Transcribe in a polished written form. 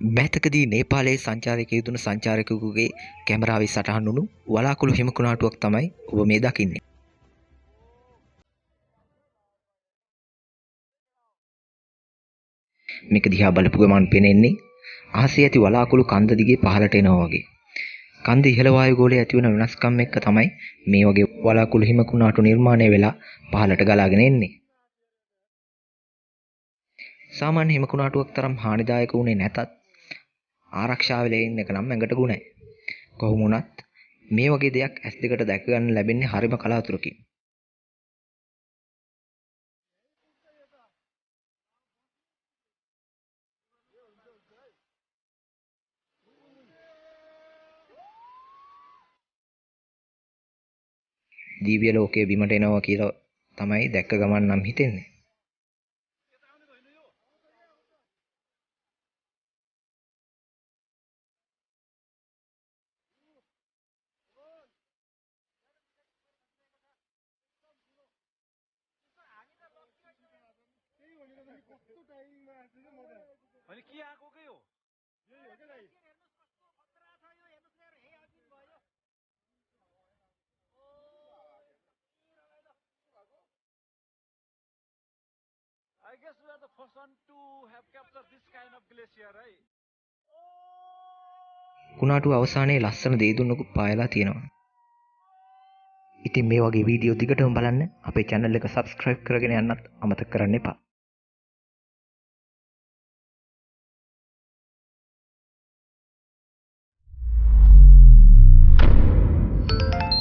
මෑතකදී නේපාලයේ සංචාරකයෙකු දුන සංචාරකයෙකුගේ කැමරාවේ සටහන් වුණු වලාකුළු හිම කුණාටුවක් තමයි ඔබ මේ දකින්නේ. මේක දිහා බලපු ගමන් පේන්නේ අහසේ ඇති වලාකුළු කන්ද දිගේ පහළට එනවා වගේ. කන්ද ඉහළ වායුගෝලයේ ඇතිවන වෙනස්කම් එක්ක තමයි මේ වගේ වලාකුළු හිම කුණාටු නිර්මාණය වෙලා පහළට ගලාගෙන එන්නේ. සාමාන්‍ය හිම කුණාටුවක් තරම් හානිදායක වුණේ නැතත් ආරක්ෂා වෙලා ඉන්න එක නම් ඇඟට ගුණයි. කොහොම වුණත් මේ වගේ දෙයක් ඇස් දෙකට දැක ගන්න ලැබෙන්නේ හරිම කලාතුරකින්. දිව්‍ය ලෝකයේ බිමට එනවා කියලා තමයි දැක්ක ගමන් නම් හිතෙන්නේ. I guess we are the first one to have captured this kind of glacier, right? කුණාටුව අවසානයේ ලස්සන දේදුන්නකුත් පායලා තියෙනවා. ඉතින් මේ වගේ වීඩියෝ දිගටම බලන්න අපේ channel එක subscribe කරගෙන යන්නත් අමතක කරන්න එපා.